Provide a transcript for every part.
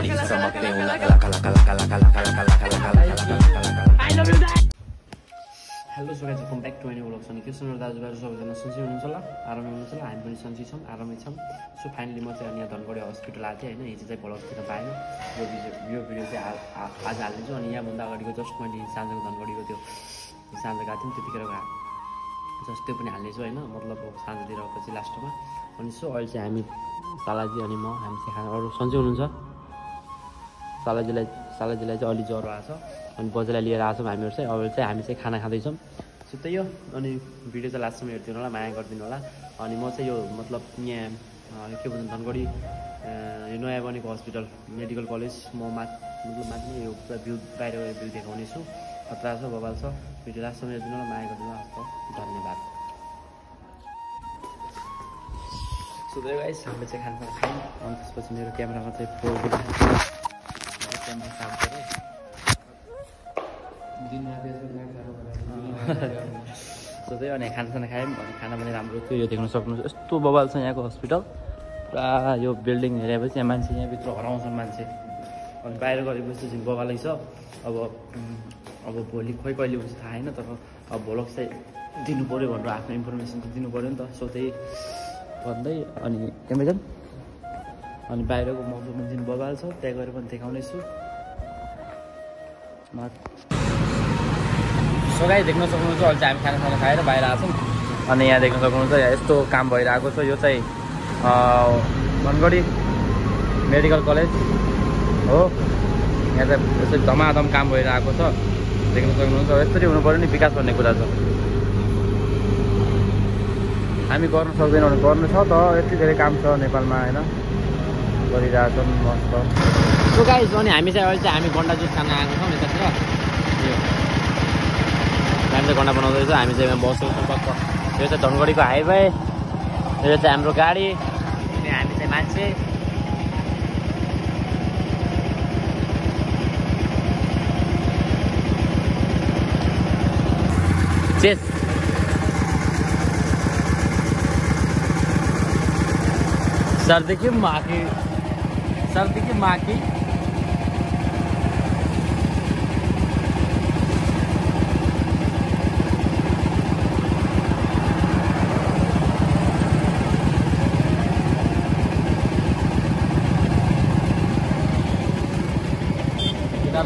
नहीं चमकते हूँ लका लका लका लका लका लका लका लका लका लका। आई लभ यु दाइ। Hello so guys, welcome back to my new vlog. अनि के सुन्नु दाजुभाइ सबैजना सन्चै हुनुहुन्छ होला, आरामै हुनुहुन्छ होला, हामी पनि सन्चै छौँ, आरामै छौँ। सो फाइनली म चाहिँ यहाँ धनगढी हस्पिटल आएको थिएँ होइन, हिजो चाहिँ भ्लग दिन पाएन। यो भिडियो चाहिँ आज हालिदिन्छु। अनि यहाँभन्दा अगाडिको जस्ट मैले साँझको धनगढीको त्यो साँझ गएको थियौँ त्यतिखेर जस्ट त्यो पनि हाल्नेछु होइन, मतलब साँझतिर पछि लास्टमा। अनि सो अहिले चाहिँ हामी सालाजी अनि म हामी चाहिँ खाना अरू सन्चै हुनुहुन्छ। सालाजीलाई चाहिँ अलि ज्वरो आएको छ अनि बजेलाई लिएर आएको छौँ हामीहरू चाहिँ। अब चाहिँ हामी चाहिँ खाना खाँदैछौँ। सो त्यही हो। अनि भिडियो चाहिँ लास्टसम्म हेरिदिनु होला, माया गरिदिनु होला। अनि म चाहिँ यो मतलब यहाँ के भन्छ धनगढी यो नयाँ बनेको हस्पिटल मेडिकल कलेज म मतलब माथि यो पुरा भ्यू बाहिर भ्यू देखाउने छु। खतरा छ, बबाल छ। भिडियो लास्टसम्म हेरिदिनु होला, माया गरिदिनु होला। धन्यवाद। सो त्यही गाइस, हामीले चाहिँ खाना खायौँ। अनि त्यसपछि मेरो क्यामेरामा चाहिँ सो त्यही अनि खानासाना खायौँ। अनि खाना पनि राम्रो थियो, यो देख्न सक्नुहुन्छ। यस्तो बबाल छ यहाँको हस्पिटल। पुरा यो बिल्डिङ हेरेपछि यहाँ मान्छे यहाँभित्र हराउँछन् मान्छे। अनि बाहिर गरेपछि चाहिँ बबालै छ। अब भोलि खोइ कहिले हुन्छ थाहा छैन, तर अब भ्लग चाहिँ दिनु पऱ्यो भनेर आफ्नो इन्फर्मेसन त दिनु पऱ्यो नि त। सो त्यही भन्दै अनि एमाजोन अनि बाहिरको मौसम पनि बबाल छ, त्यहाँ गएर पनि देखाउने छु। सो गाइस, देख्न सक्नुहुन्छ अहिले चाहिँ हामी खानासाना खाएर बाहिर आएको छौँ। अनि यहाँ देख्न सक्नुहुन्छ यहाँ यस्तो काम भइरहेको छ। यो चाहिँ धनगढी मेडिकल कलेज हो। यहाँ चाहिँ यसरी धमाधम काम भइरहेको छ, देख्न सक्नुहुन्छ। यसरी हुनु पऱ्यो नि, विकास भन्ने कुरा छ। हामी गर्न सक्दैनौँ भने गर्नु छ त, यति धेरै काम छ नेपालमा होइन, गरिरहेछन् मस्त। सो गाइस, अनि हामी चाहिँ अहिले चाहिँ हामी गन्डा जुस खान आएको छौँ यतातिर। हामी चाहिँ गन्डा बनाउँदैछ, हामी चाहिँ यहाँ बसेको छौँ टक्क। यो चाहिँ धनगढीको हाइवे, यो चाहिँ हाम्रो गाडी, अनि हामी चाहिँ मान्छे। चेस सर्दी की माँ की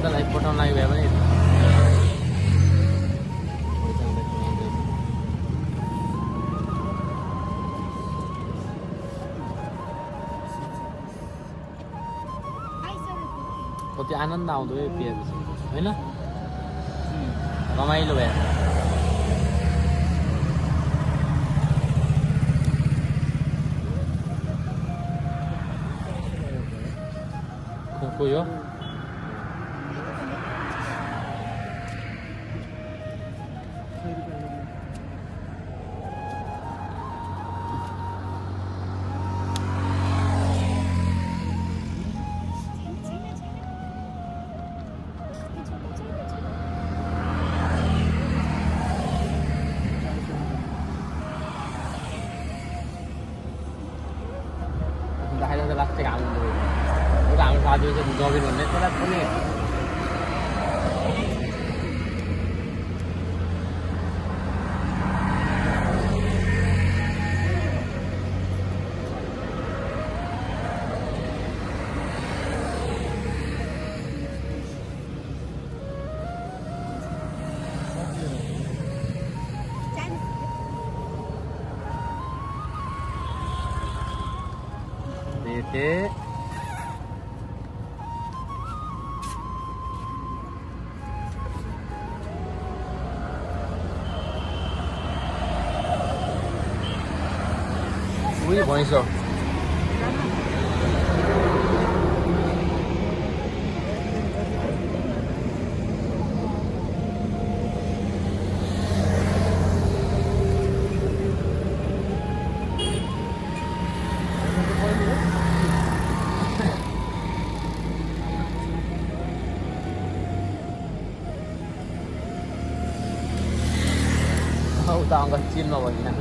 लाइफ पठाउन लागि भयो भने कति आनन्द आउँदो है पिएपछि होइन, रमाइलो भयो। को यो लाग्छ घाम एउटा हाम्रो साथी चाहिँ जबिन भन्ने त्यसलाई पनि देखे उही भैँस udah angkat kecil lah banyak.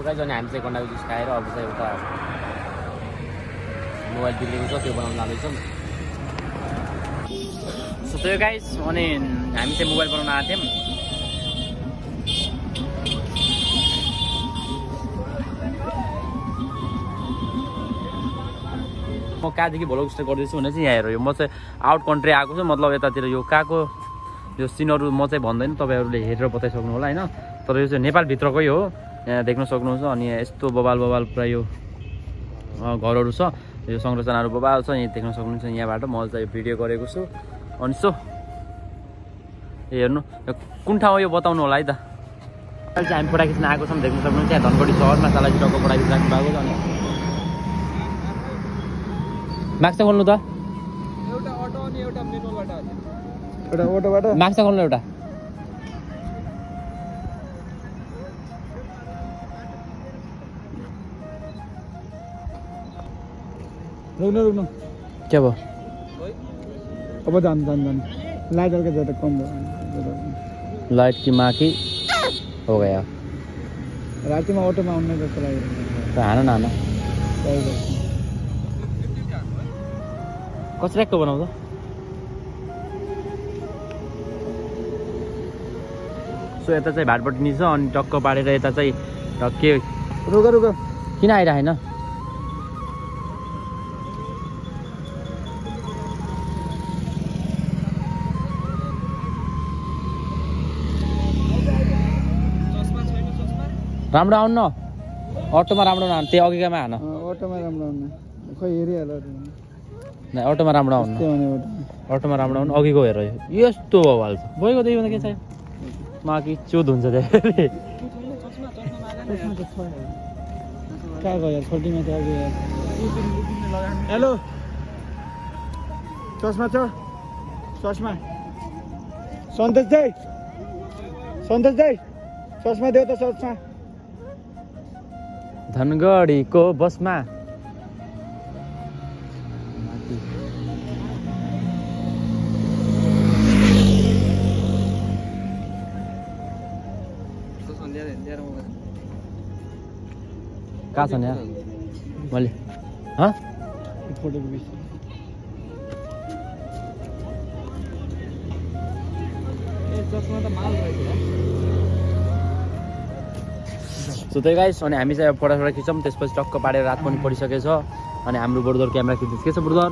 Guys अनि हामी चाहिँ गन्डाको जुस खाएर अब चाहिँ उता मोबाइल बिग्रेको छ त्यो बनाउन जाँदैछौँ। सो त्यो गाइस अनि हामी चाहिँ मोबाइल बनाउन आएको थियौँ। म कहाँदेखि भ्लग स्टार्ट गर्दैछु भने चाहिँ यहाँ हेर, म चाहिँ आउट कन्ट्री आएको छु, मतलब यतातिर यो कहाँको यो सिनहरू म चाहिँ भन्दैन, तपाईँहरूले हेरेर बताइसक्नु होला होइन। तर यो चाहिँ नेपालभित्रकै हो, यहाँ देख्न सक्नुहुन्छ। अनि यस्तो बबाल पुरा यो घरहरू छ, यो संरचनाहरू बबाल छ, यहाँ देख्न सक्नुहुन्छ। यहाँबाट म चाहिँ भिडियो गरेको छु। अनि सो हेर्नु कुन ठाउँ हो यो बताउनु होला है त। अहिले चाहिँ हामी फोटा खिच्न आएको छौँ, देख्न सक्नुहुन्छ। यहाँ धनगढी सहरमा सालाजी टक्क फोटा खिच्न राख्नु भएको छ। अनि माक्स खोल्नु त, एउटा अटो अनि एउटा मेनुअलबाट एउटा अटोबाट माक्स खोल्नु एउटा। रुक्नु के भयो? अब जान लाइट हल्का ज्यादा कम भयो। लाइट की माँ की हो गया। रातिमा अटोमा आउने जस्तो लाग्यो। हान न कसरी बनाउँछ? सो यता चाहिँ भाटपट्टि छ अनि टक्क पारेर यता चाहिँ के रुक किन आइरहेन? राम्रो आउनु न, अटोमा राम्रो नआउनु, त्यही अघिकामा हान। अटोमा राम्रो आउनु खै हेरिहाल्यो नहीं अटोमा राम्रो आउनु, अटोमा राम्रो आउनु। अघिको हेर यस्तो बवाल छ, बोइको त्यही भन्दा के छ माकी चुद हुन्छ त्यसले। कहाँ गयो छोटीमा त अघि। हेलो चस्मा छ? चस्मा सन्तोष दाइ चस्मा देऊ त। चस्मा धनगढीको बसमा कहाँ छ नि मैले फोटो चस्मा त माल सो त्यही गाइस अनि हामी चाहिँ अब फोटा खिच्छौँ। त्यसपछि टक्क पारेर रात पनि परिसकेछ। अनि हाम्रो ब्रदर क्यामेरा खिच्दैछ। के छ ब्रदर?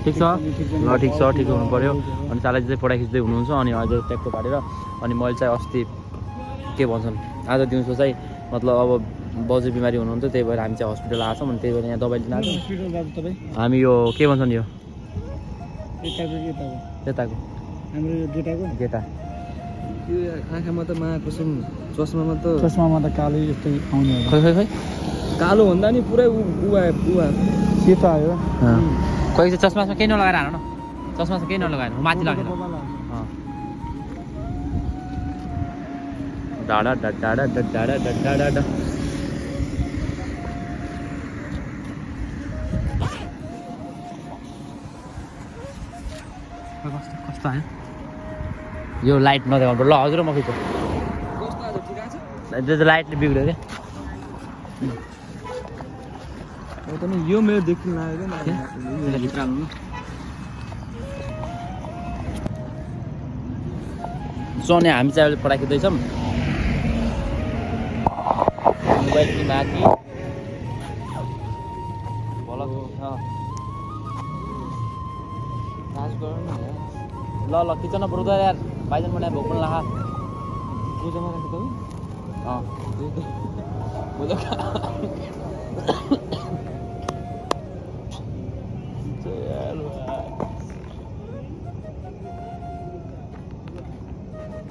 ठिक छ ल, ठिक छ, ठिक हुनु पऱ्यो। अनि सालाजी चाहिँ फोटा खिच्दै हुनुहुन्छ। अनि अझै ट्याक्क पारेर अनि मैले चाहिँ अस्ति के भन्छन् आज दिउँसो चाहिँ मतलब अब बाउजू बिमारी हुनुहुन्थ्यो, त्यही भएर हामी चाहिँ हस्पिटल आएको छौँ। अनि त्यही भएर यहाँ दबाई लिन आएको हामी। यो के भन्छन् यो यताको हाम्रो गेटा यो आँखामा त कसम चस्मामा त कालो जस्तै आउने हो। खै कालो भन्दा नि पुरै उवा सेतो आयो। कोही चाहिँ चस्मामा केही नलगाएर हान न, चस्मा चाहिँ केही नलगाएर माथि लगेर डाडा डाडा डाडा डाडा डाडा। कस्तो आयो यो लाइट नदेखाउनु पर्छ। ल हजुर म खिच्छु। त्यो चाहिँ लाइटले बिग्रियो क्या। यो मेरो देखिन लाग्यो क्या सो अनि हामी चाहिँ अहिले पढाइखिच्दैछौँ। मोबाइल कि माथि ल खिच न ब्रदर यार, भाइजन बनाए भोक पनि लागा। पूजामा राखेको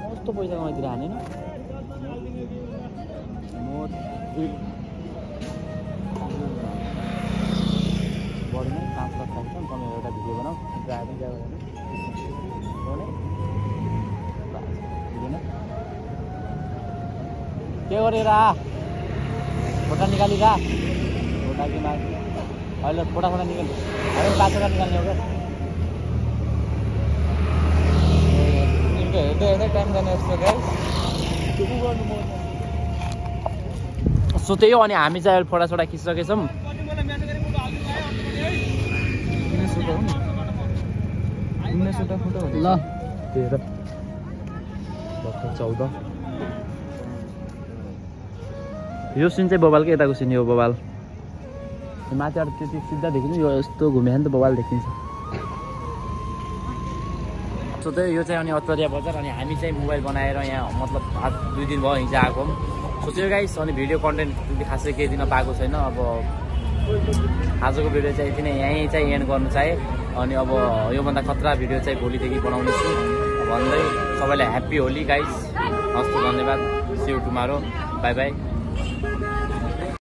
कस्तो पैसा कमाइतिर हानेन बढी नै 5 लाख खान्छ। तपाईँ एउटा भिडियो बनाऊ, ड्राइभर के गरेर फोटा निकालिरा फोटा कि माग अहिले फोटा निकाल्नु अरे 5 हजार निकाल्ने हो क्या। टाइम जाने जस्तो गाइस। सो सो त्यही हो। अनि हामी चाहिँ अहिले फोटासोटा खिचिसकेछौँ। ल 14 यो सिन चाहिँ बबालकै यताको सिन हो। बबाल माथिबाट त्यति सिधा देखिन्छ, यो यस्तो घुम्यो भने त बबाल देखिन्छ। सो त्यही यो चाहिँ अनि अत्तरिया बजार। अनि हामी चाहिँ मोबाइल बनाएर यहाँ मतलब आज 2 दिन भयो हिजो आएको। सोचेको गाइस अनि भिडियो कन्टेन्ट त्यति खासै केही दिन पाएको छैन। अब आजको भिडियो चाहिँ यति नै यहीँ चाहिँ एन्ड गर्नु चाहे। अनि अब योभन्दा खतरा भिडियो चाहिँ भोलिदेखि बनाउने छु भन्दै सबैलाई ह्याप्पी होली गाइस। हस् त धन्यवाद। See you tomorrow. Bye by.